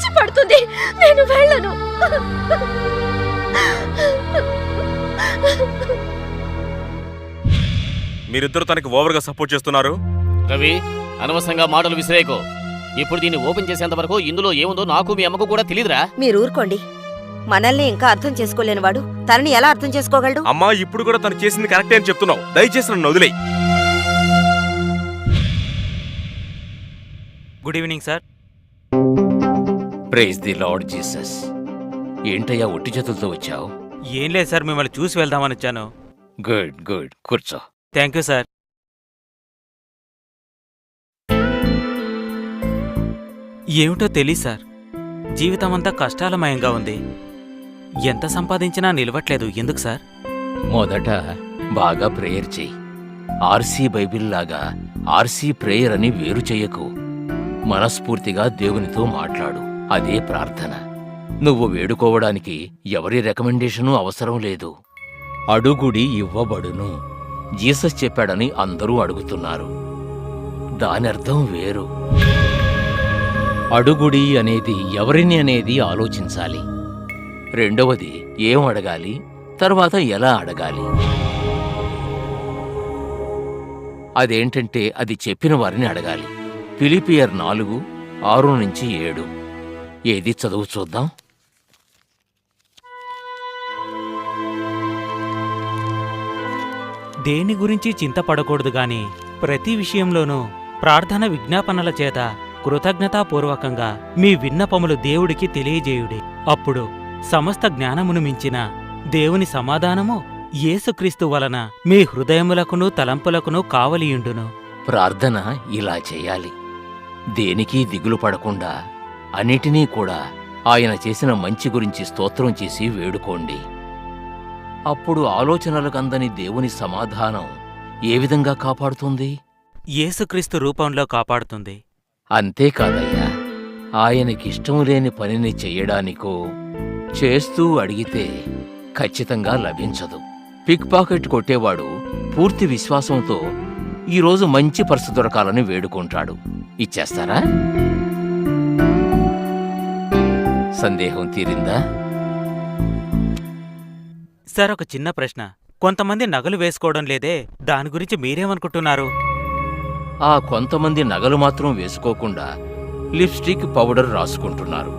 పిచ్చి పడుతుంది, నేను వెళ్ళను. మీరిద్దరు తనకి ఓవర్గా సపోర్ట్ చేస్తున్నారు. రవి, అనవసరంగా మాటలు విసిరేయకు. ఇప్పుడు దీన్ని ఓపెన్ చేసేంత వరకు ఇందులో ఏముందో నాకు మీ అమ్మకు కూడా తెలియదురా. మీరు ఊరుకోండి. మనల్ని ఇంకా అర్థం చేసుకోలేనివాడు తనని ఎలా అర్థం చేసుకోగలడు? అమ్మా, ఇప్పుడు కూడా తను చేసింది కరెక్టే అని చెప్తున్నావు. దయచేసి నన్ను వదిలేయ్. Good evening sir. Praise the lord Jesus. ఏంటయ్యా ఒట్టి చేతులతో వచ్చావు? ఏం లేదు సార్, మిమ్మల్ని చూసి వెళ్దామని వచ్చాను. గుడ్ గుడ్, కూర్చో. Thank you sir. ఏమిటో తెలీదు సార్, జీవితమంతా కష్టాలమయంగా ఉంది. ఎంత సంపాదించినా నిలవట్లేదు. ఎందుకు సార్? మొదట బాగా ప్రేయర్ చెయ్యి. ఆర్సీ బైబిల్ లాగా ఆర్సీ ప్రేయర్ అని వేరు చెయ్యకు. మనస్ఫూర్తిగా దేవునితో మాట్లాడు. అదే ప్రార్థన. నువ్వు వేడుకోవడానికి ఎవరి రికమెండేషను అవసరం లేదు. అడుగుడి ఇవ్వబడును. జీసస్ చెప్పాడని అందరూ అడుగుతున్నారు. దానర్థం వేరు. అడుగుడి అనేది ఎవరిని అనేది ఆలోచించాలి. రెండవది ఏం అడగాలి, తర్వాత ఎలా అడగాలి. అదేంటంటే అది చెప్పిన వారిని అడగాలి. ఫిలిపియర్ 4:6-7. ఏది చదువు చూద్దాం. దేని గురించి చింతపడకూడదు గాని ప్రతి విషయంలోనూ ప్రార్థన విజ్ఞాపనల చేత కృతజ్ఞతాపూర్వకంగా మీ విన్నపములు దేవుడికి తెలియజేయుడి. అప్పుడు సమస్త జ్ఞానమును మించిన దేవుని సమాధానము యేసుక్రీస్తు వలన మీ హృదయములకును తలంపులకును కావలియుండును. ప్రార్థన ఇలా చేయాలి. దేనికి దిగులు పడకుండా అన్నిటినీ కూడా ఆయన చేసిన మంచి గురించి స్తోత్రం చేసి వేడుకోండి. అప్పుడు ఆలోచనలకందని దేవుని సమాధానం ఏ విధంగా కాపాడుతుంది? యేసుక్రీస్తు రూపంలో కాపాడుతుంది. అంతేకాదయ్యా, ఆయనకిష్టం లేని పనిని చెయ్యడానికో చేస్తూ అడిగితే ఖచ్చితంగా లభించదు. పిక్ పాకెట్ కొట్టేవాడు పూర్తి విశ్వాసంతో ఈరోజు మంచి పర్సు దొరకాలని వేడుకుంటాడు. ఇచ్చేస్తారా? సందేహం తీరిందా? సార్, ఒక చిన్న ప్రశ్న. కొంతమంది నగలు వేసుకోవడం లేదే, దాని గురించి మీరేమనుకుంటున్నారు? ఆ కొంతమంది నగలు మాత్రం వేసుకోకుండా లిప్స్టిక్, పౌడర్ రాసుకుంటున్నారు.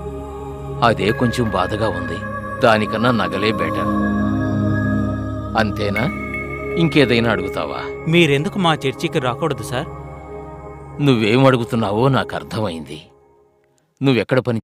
అదే కొంచెం బాధగా ఉంది. దానికన్నా నగలే బెటర్. అంతేనా? ఇంకేదైనా అడుగుతావా? మీరెందుకు మా చర్చికి రాకూడదు సార్? నువ్వేం అడుగుతున్నావో నాకు అర్థమైంది. నువ్వెక్కడ పని